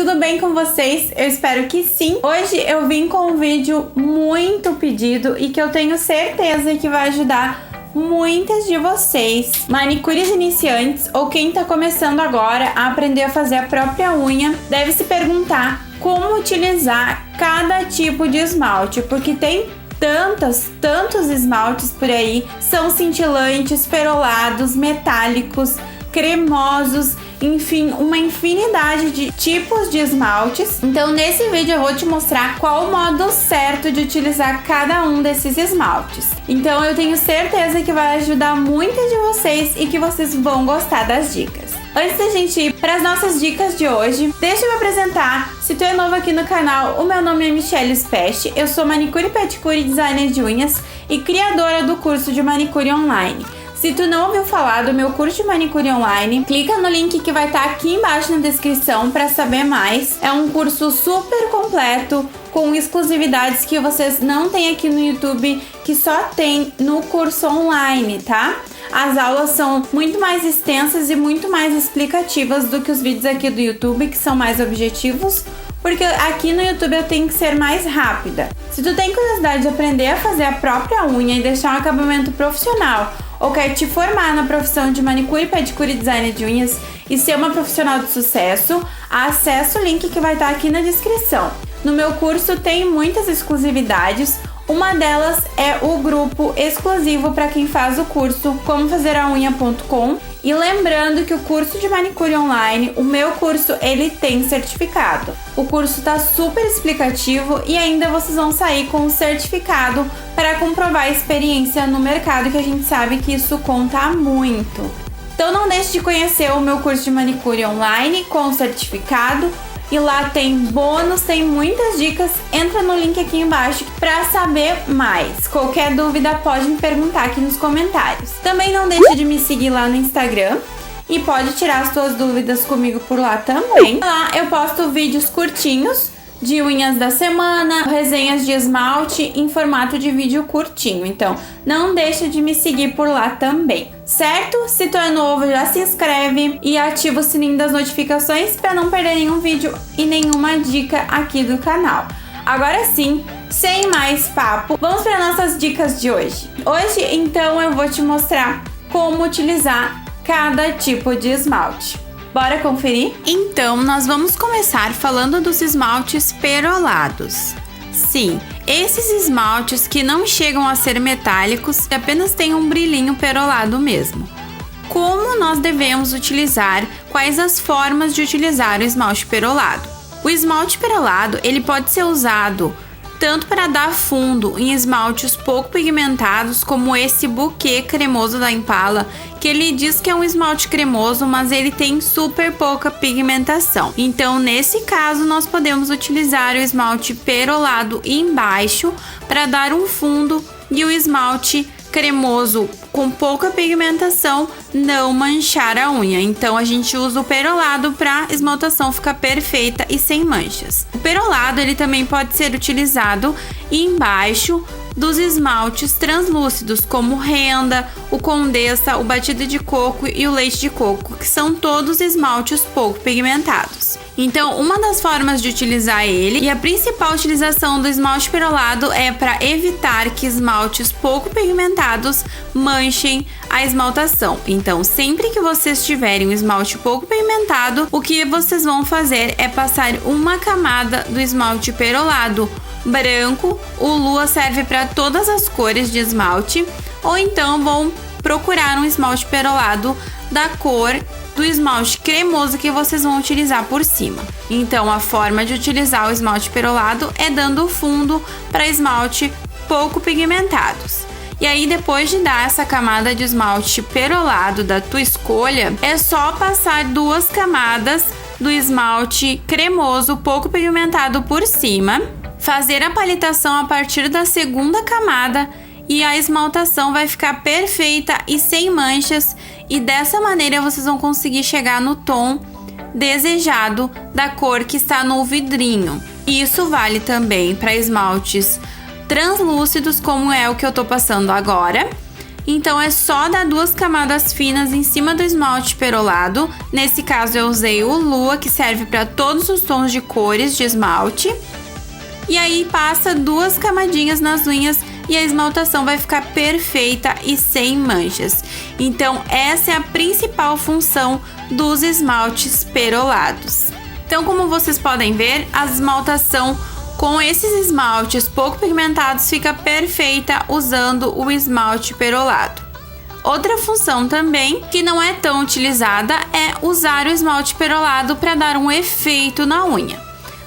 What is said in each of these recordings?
tudo bem com vocês? Eu espero que sim. Hoje eu vim com um vídeo muito pedido e que eu tenho certeza que vai ajudar muitas de vocês, manicures iniciantes ou quem tá começando agora a aprender a fazer a própria unha, deve se perguntar como utilizar cada tipo de esmalte, porque tem tantos esmaltes por aí, são cintilantes, perolados, metálicos, cremosos, enfim, uma infinidade de tipos de esmaltes. Então nesse vídeo eu vou te mostrar qual o modo certo de utilizar cada um desses esmaltes. Então eu tenho certeza que vai ajudar muitas de vocês e que vocês vão gostar das dicas. Antes da gente ir para as nossas dicas de hoje, deixa eu me apresentar. Se tu é novo aqui no canal, o meu nome é Michelle Spest, eu sou manicure, pedicure, designer de unhas e criadora do curso de manicure online. Se tu não ouviu falar do meu curso de manicure online, clica no link que vai estar aqui embaixo na descrição para saber mais. É um curso super completo, com exclusividades que vocês não têm aqui no YouTube, que só tem no curso online, tá? As aulas são muito mais extensas e muito mais explicativas do que os vídeos aqui do YouTube, que são mais objetivos, porque aqui no YouTube eu tenho que ser mais rápida. Se tu tem curiosidade de aprender a fazer a própria unha e deixar um acabamento profissional, ou quer te formar na profissão de manicure, pedicure e designer de unhas e ser uma profissional de sucesso, acesse o link que vai estar aqui na descrição. No meu curso tem muitas exclusividades, uma delas é o grupo exclusivo para quem faz o curso Como Fazer a Unha.com. E lembrando que o curso de manicure online, o meu curso, ele tem certificado. O curso tá super explicativo e ainda vocês vão sair com um certificado para comprovar a experiência no mercado, que a gente sabe que isso conta muito. Então não deixe de conhecer o meu curso de manicure online com certificado. E lá tem bônus, tem muitas dicas. Entra no link aqui embaixo para saber mais. Qualquer dúvida pode me perguntar aqui nos comentários. Também não deixe de me seguir lá no Instagram e pode tirar as suas dúvidas comigo por lá também. Lá eu posto vídeos curtinhos de unhas da semana, resenhas de esmalte em formato de vídeo curtinho. Então não deixa de me seguir por lá também, certo? Se tu é novo, já se inscreve e ativa o sininho das notificações para não perder nenhum vídeo e nenhuma dica aqui do canal. Agora sim, sem mais papo, vamos para nossas dicas de hoje. Hoje então eu vou te mostrar como utilizar cada tipo de esmalte. Bora conferir? Então, nós vamos começar falando dos esmaltes perolados. Sim, esses esmaltes que não chegam a ser metálicos e apenas têm um brilhinho perolado mesmo. Como nós devemos utilizar? Quais as formas de utilizar o esmalte perolado? O esmalte perolado, ele pode ser usado tanto para dar fundo em esmaltes pouco pigmentados, como esse buquê cremoso da Impala, que ele diz que é um esmalte cremoso, mas ele tem super pouca pigmentação. Então, nesse caso, nós podemos utilizar o esmalte perolado embaixo para dar um fundo e o esmalte cremoso com pouca pigmentação não manchar a unha. Então a gente usa o perolado para a esmaltação ficar perfeita e sem manchas. O perolado ele também pode ser utilizado embaixo dos esmaltes translúcidos, como renda, o Condessa, o batido de coco e o leite de coco, que são todos esmaltes pouco pigmentados. Então, uma das formas de utilizar ele, e a principal utilização do esmalte perolado é para evitar que esmaltes pouco pigmentados manchem a esmaltação. Então, sempre que vocês tiverem um esmalte pouco pigmentado, o que vocês vão fazer é passar uma camada do esmalte perolado branco. O Lua serve para todas as cores de esmalte, ou então vão procurar um esmalte perolado da cor do esmalte cremoso que vocês vão utilizar por cima. Então a forma de utilizar o esmalte perolado é dando fundo para esmalte pouco pigmentados. E aí, depois de dar essa camada de esmalte perolado da tua escolha, é só passar 2 camadas do esmalte cremoso pouco pigmentado por cima, fazer a palitação a partir da segunda camada e a esmaltação vai ficar perfeita e sem manchas, e dessa maneira vocês vão conseguir chegar no tom desejado da cor que está no vidrinho. Isso vale também para esmaltes translúcidos, como é o que eu tô passando agora, Então é só dar 2 camadas finas em cima do esmalte perolado. Nesse caso eu usei o Lua, que serve para todos os tons de cores de esmalte. E aí passa 2 camadinhas nas unhas e a esmaltação vai ficar perfeita e sem manchas. Então essa é a principal função dos esmaltes perolados. Então, como vocês podem ver, a esmaltação com esses esmaltes pouco pigmentados fica perfeita usando o esmalte perolado. Outra função também, que não é tão utilizada, é usar o esmalte perolado para dar um efeito na unha.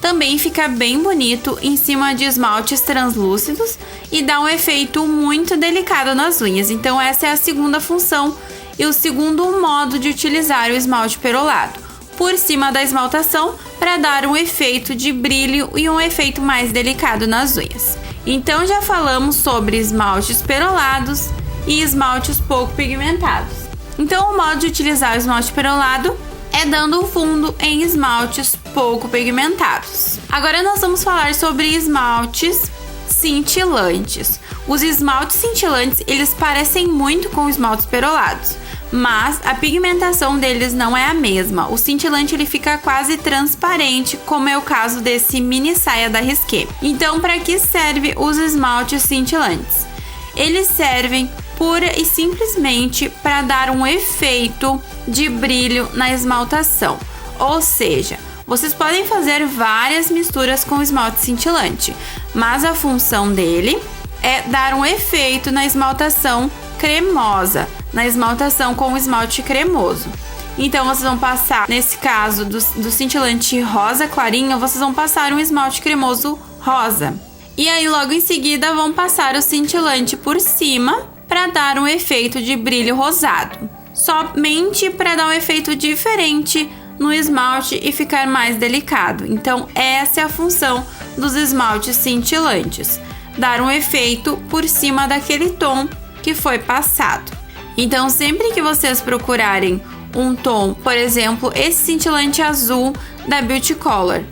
Também fica bem bonito em cima de esmaltes translúcidos e dá um efeito muito delicado nas unhas. Então essa é a segunda função e o segundo modo de utilizar o esmalte perolado. Por cima da esmaltação, para dar um efeito de brilho e um efeito mais delicado nas unhas. Então já falamos sobre esmaltes perolados e esmaltes pouco pigmentados. Então o modo de utilizar o esmalte perolado é dando fundo em esmaltes pouco pigmentados. Agora nós vamos falar sobre esmaltes cintilantes. Os esmaltes cintilantes, eles parecem muito com esmaltes perolados, mas a pigmentação deles não é a mesma. O cintilante ele fica quase transparente, como é o caso desse mini saia da Risqué. Então, para que serve os esmaltes cintilantes? Eles servem pura e simplesmente para dar um efeito de brilho na esmaltação. Ou seja, vocês podem fazer várias misturas com esmalte cintilante, mas a função dele é dar um efeito na esmaltação cremosa, na esmaltação com o esmalte cremoso. Então vocês vão passar, nesse caso do cintilante rosa clarinho, vocês vão passar um esmalte cremoso rosa. E aí logo em seguida vão passar o cintilante por cima para dar um efeito de brilho rosado. Somente para dar um efeito diferente no esmalte e ficar mais delicado. Então essa é a função dos esmaltes cintilantes, dar um efeito por cima daquele tom que foi passado. Então sempre que vocês procurarem um tom, por exemplo, esse cintilante azul da Beauty Color,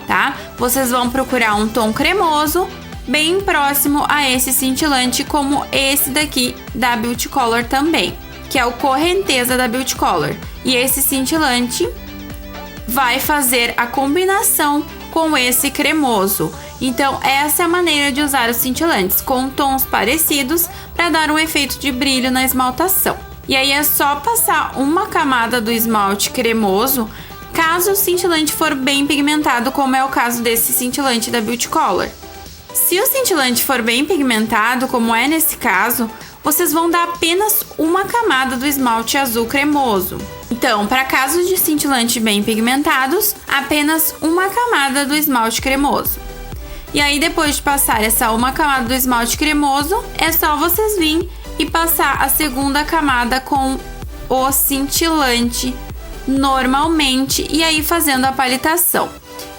tá? Vocês vão procurar um tom cremoso bem próximo a esse cintilante, como esse daqui da Beauty Color também, que é o Correnteza da Beauty Color. E esse cintilante vai fazer a combinação com esse cremoso. Então essa é a maneira de usar os cintilantes, com tons parecidos para dar um efeito de brilho na esmaltação. E aí é só passar uma camada do esmalte cremoso, caso o cintilante for bem pigmentado, como é o caso desse cintilante da Beauty Color. Se o cintilante for bem pigmentado, como é nesse caso, vocês vão dar apenas uma camada do esmalte azul cremoso. Então, para casos de cintilante bem pigmentados, apenas uma camada do esmalte cremoso. E aí, depois de passar essa uma camada do esmalte cremoso, é só vocês virem e passar a segunda camada com o cintilante normalmente e aí fazendo a palitação.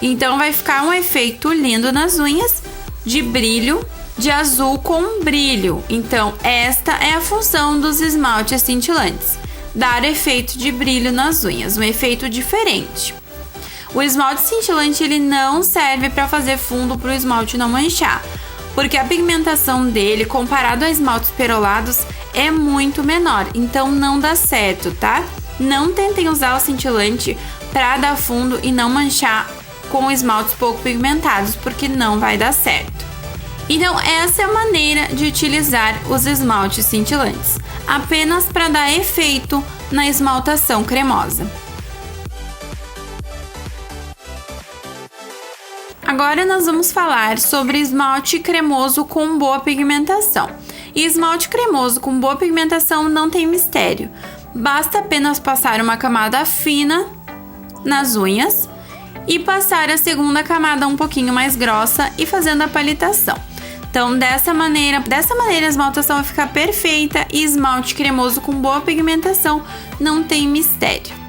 Então, vai ficar um efeito lindo nas unhas de brilho, de azul com brilho. Então, esta é a função dos esmaltes cintilantes, dar efeito de brilho nas unhas, um efeito diferente. O esmalte cintilante ele não serve para fazer fundo para o esmalte não manchar, porque a pigmentação dele, comparado a esmaltes perolados, é muito menor, então não dá certo, tá? Não tentem usar o cintilante para dar fundo e não manchar com esmaltes pouco pigmentados, porque não vai dar certo. Então essa é a maneira de utilizar os esmaltes cintilantes, apenas para dar efeito na esmaltação cremosa. Agora nós vamos falar sobre esmalte cremoso com boa pigmentação. E esmalte cremoso com boa pigmentação não tem mistério. Basta apenas passar uma camada fina nas unhas e passar a segunda camada um pouquinho mais grossa e fazendo a palitação. Então dessa maneira a esmaltação vai ficar perfeita e esmalte cremoso com boa pigmentação não tem mistério.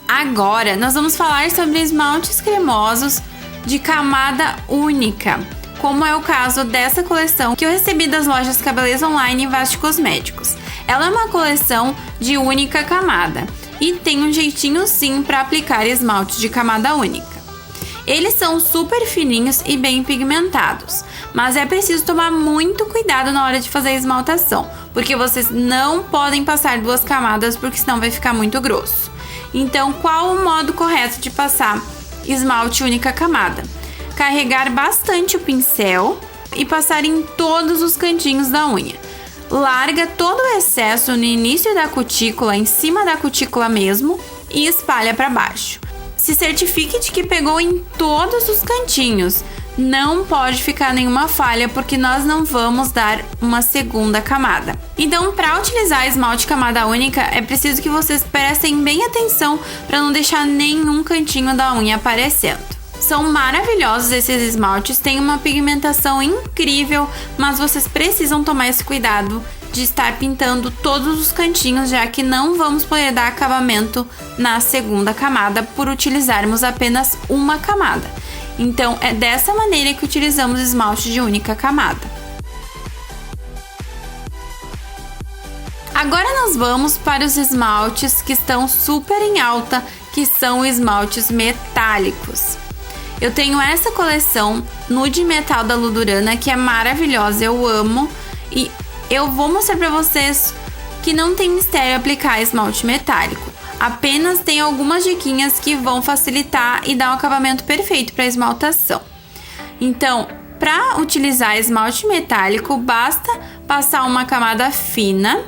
Agora, nós vamos falar sobre esmaltes cremosos de camada única, como é o caso dessa coleção que eu recebi das lojas Cabeleza Online e Vasti Cosméticos. Ela é uma coleção de única camada e tem um jeitinho sim para aplicar esmaltes de camada única. Eles são super fininhos e bem pigmentados, Mas é preciso tomar muito cuidado na hora de fazer a esmaltação, porque vocês não podem passar 2 camadas, porque senão vai ficar muito grosso. Então, qual o modo correto de passar esmalte única camada? Carregar bastante o pincel e passar em todos os cantinhos da unha. Larga todo o excesso no início da cutícula, em cima da cutícula mesmo, e espalha para baixo. Se certifique de que pegou em todos os cantinhos. Não pode ficar nenhuma falha, porque nós não vamos dar uma segunda camada. Então, para utilizar esmalte camada única, é preciso que vocês prestem bem atenção para não deixar nenhum cantinho da unha aparecendo. São maravilhosos esses esmaltes, têm uma pigmentação incrível, mas vocês precisam tomar esse cuidado de estar pintando todos os cantinhos, já que não vamos poder dar acabamento na segunda camada por utilizarmos apenas uma camada. Então, é dessa maneira que utilizamos esmalte de única camada. Agora nós vamos para os esmaltes que estão super em alta, que são esmaltes metálicos. Eu tenho essa coleção Nude Metal da Ludurana, que é maravilhosa, eu amo. E eu vou mostrar para vocês que não tem mistério aplicar esmalte metálico. Apenas tem algumas diquinhas que vão facilitar e dar um acabamento perfeito para a esmaltação. Então, para utilizar esmalte metálico, basta passar uma camada fina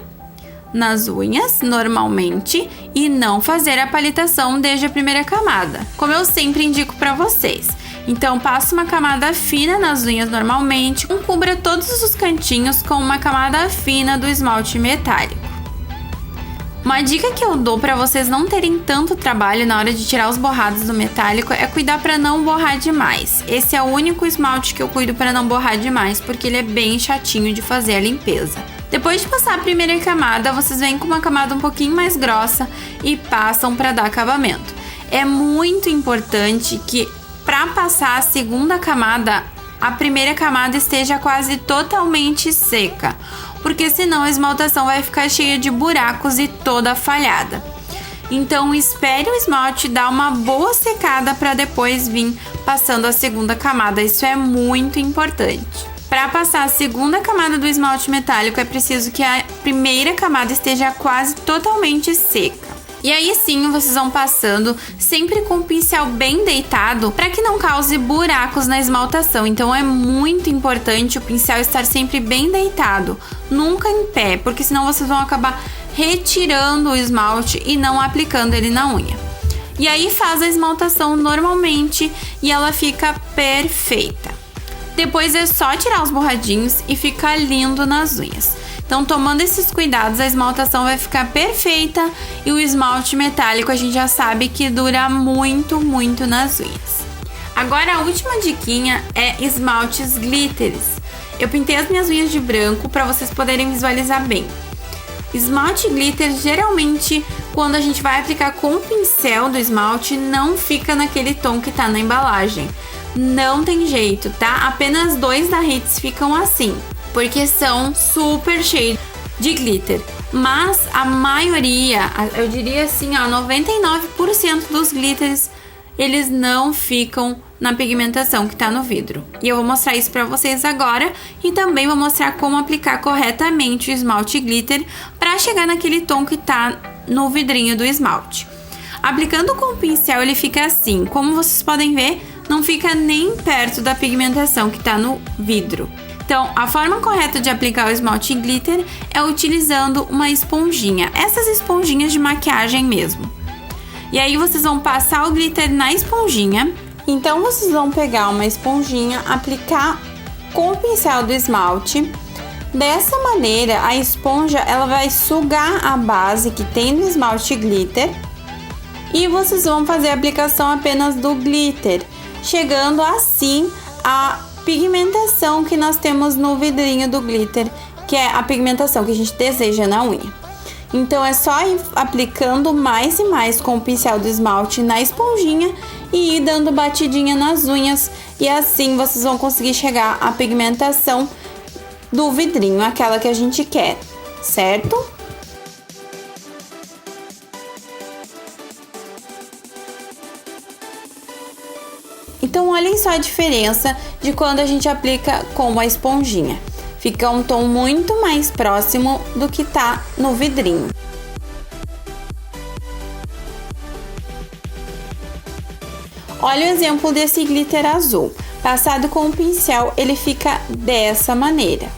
nas unhas, normalmente, e não fazer a palitação desde a primeira camada, como eu sempre indico para vocês. Então, passe uma camada fina nas unhas normalmente, cubra todos os cantinhos com uma camada fina do esmalte metálico. Uma dica que eu dou para vocês não terem tanto trabalho na hora de tirar os borrados do metálico é cuidar para não borrar demais. Esse é o único esmalte que eu cuido para não borrar demais, porque ele é bem chatinho de fazer a limpeza. Depois de passar a primeira camada, vocês vêm com uma camada um pouquinho mais grossa e passam para dar acabamento. É muito importante que para passar a segunda camada, a primeira camada esteja quase totalmente seca, porque senão a esmaltação vai ficar cheia de buracos e toda falhada. Então espere o esmalte dar uma boa secada para depois vir passando a segunda camada, isso é muito importante. Para passar a segunda camada do esmalte metálico é preciso que a primeira camada esteja quase totalmente seca. E aí sim vocês vão passando sempre com o pincel bem deitado para que não cause buracos na esmaltação. Então é muito importante o pincel estar sempre bem deitado, nunca em pé, porque senão vocês vão acabar retirando o esmalte e não aplicando ele na unha. E aí faz a esmaltação normalmente e ela fica perfeita. Depois é só tirar os borradinhos e fica lindo nas unhas. Então, tomando esses cuidados, a esmaltação vai ficar perfeita e o esmalte metálico a gente já sabe que dura muito, muito nas unhas. Agora, a última diquinha é esmaltes glitters. Eu pintei as minhas unhas de branco para vocês poderem visualizar bem. Esmalte glitter, geralmente, quando a gente vai aplicar com o pincel do esmalte, não fica naquele tom que tá na embalagem. Não tem jeito, tá? Apenas 2 da Hits ficam assim, porque são super cheios de glitter. Mas a maioria, eu diria assim, ó, 99% dos glitters, eles não ficam na pigmentação que tá no vidro. E eu vou mostrar isso pra vocês agora e também vou mostrar como aplicar corretamente o esmalte glitter pra chegar naquele tom que tá no vidrinho do esmalte. Aplicando com o pincel ele fica assim, como vocês podem ver, não fica nem perto da pigmentação que tá no vidro. Então, a forma correta de aplicar o esmalte glitter é utilizando uma esponjinha, essas esponjinhas de maquiagem mesmo. E aí vocês vão passar o glitter na esponjinha. Então vocês vão pegar uma esponjinha, aplicar com o pincel do esmalte. Dessa maneira, a esponja ela vai sugar a base que tem no esmalte glitter. E vocês vão fazer a aplicação apenas do glitter, chegando assim a pigmentação que nós temos no vidrinho do glitter, que é a pigmentação que a gente deseja na unha. Então é só ir aplicando mais e mais com o pincel do esmalte na esponjinha e ir dando batidinha nas unhas, e assim vocês vão conseguir chegar à pigmentação do vidrinho, aquela que a gente quer, certo? Então olhem só a diferença de quando a gente aplica com a esponjinha. Fica um tom muito mais próximo do que tá no vidrinho. Olha o exemplo desse glitter azul. Passado com o pincel, ele fica dessa maneira.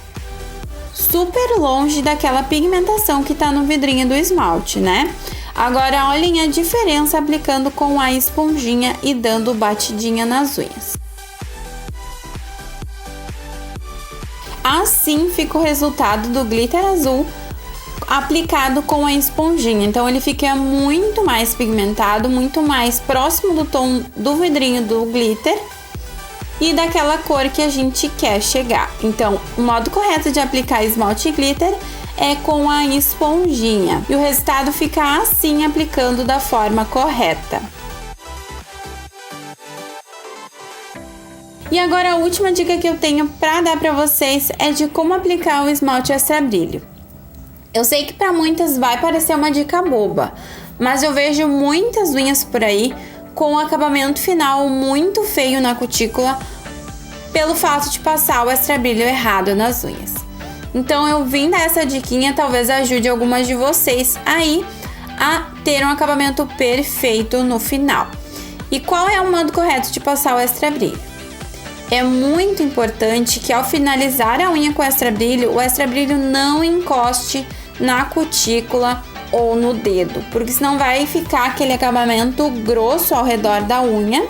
Super longe daquela pigmentação que tá no vidrinho do esmalte, né? Agora, olhem a diferença aplicando com a esponjinha e dando batidinha nas unhas. Assim fica o resultado do glitter azul aplicado com a esponjinha. Então ele fica muito mais pigmentado, muito mais próximo do tom do vidrinho do glitter e daquela cor que a gente quer chegar. Então, o modo correto de aplicar esmalte e glitter é com a esponjinha. E o resultado fica assim, aplicando da forma correta. E agora a última dica que eu tenho para dar para vocês é de como aplicar o esmalte extra brilho. Eu sei que para muitas vai parecer uma dica boba, mas eu vejo muitas unhas por aí com o acabamento final muito feio na cutícula pelo fato de passar o extra brilho errado nas unhas. Então eu vim dar essa diquinha, talvez ajude algumas de vocês aí a ter um acabamento perfeito no final. E qual é o modo correto de passar o extra brilho? É muito importante que ao finalizar a unha com extra brilho, o extra brilho não encoste na cutícula ou no dedo, porque senão vai ficar aquele acabamento grosso ao redor da unha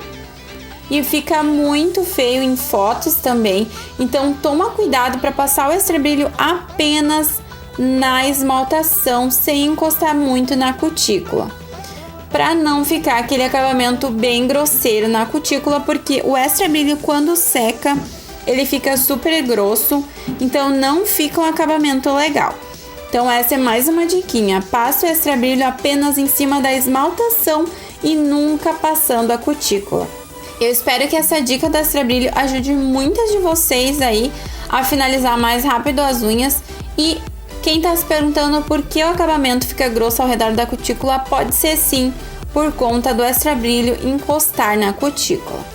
e fica muito feio em fotos também. Então toma cuidado para passar o extra brilho apenas na esmaltação, sem encostar muito na cutícula, para não ficar aquele acabamento bem grosseiro na cutícula, porque o extra brilho quando seca ele fica super grosso, então não fica um acabamento legal. Então essa é mais uma diquinha, passa o extra brilho apenas em cima da esmaltação e nunca passando a cutícula. Eu espero que essa dica do extra brilho ajude muitas de vocês aí a finalizar mais rápido as unhas. E quem tá se perguntando por que o acabamento fica grosso ao redor da cutícula, pode ser sim por conta do extra brilho encostar na cutícula.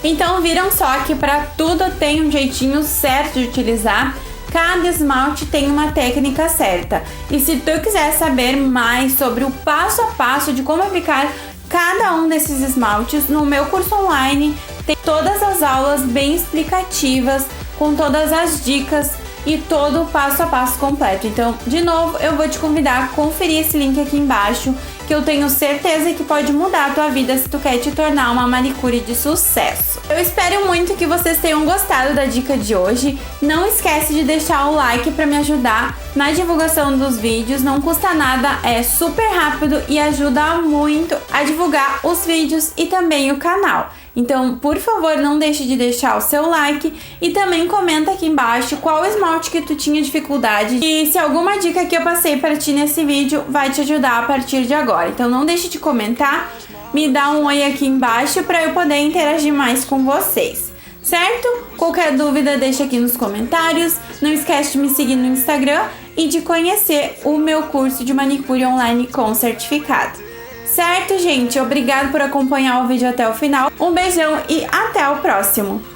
Então viram só que para tudo tem um jeitinho certo de utilizar, cada esmalte tem uma técnica certa. E se tu quiser saber mais sobre o passo a passo de como aplicar cada um desses esmaltes, no meu curso online tem todas as aulas bem explicativas, com todas as dicas e todo o passo a passo completo. Então, de novo, eu vou te convidar a conferir esse link aqui embaixo, que eu tenho certeza que pode mudar a tua vida se tu quer te tornar uma manicure de sucesso. Eu espero muito que vocês tenham gostado da dica de hoje. Não esquece de deixar o like para me ajudar na divulgação dos vídeos. Não custa nada, é super rápido e ajuda muito a divulgar os vídeos e também o canal. Então, por favor, não deixe de deixar o seu like e também comenta aqui embaixo qual esmalte que tu tinha dificuldade e se alguma dica que eu passei para ti nesse vídeo vai te ajudar a partir de agora. Então, não deixe de comentar, me dá um oi aqui embaixo para eu poder interagir mais com vocês, certo? Qualquer dúvida, deixa aqui nos comentários. Não esquece de me seguir no Instagram e de conhecer o meu curso de manicure online com certificado. Certo, gente? Obrigado por acompanhar o vídeo até o final. Um beijão e até o próximo!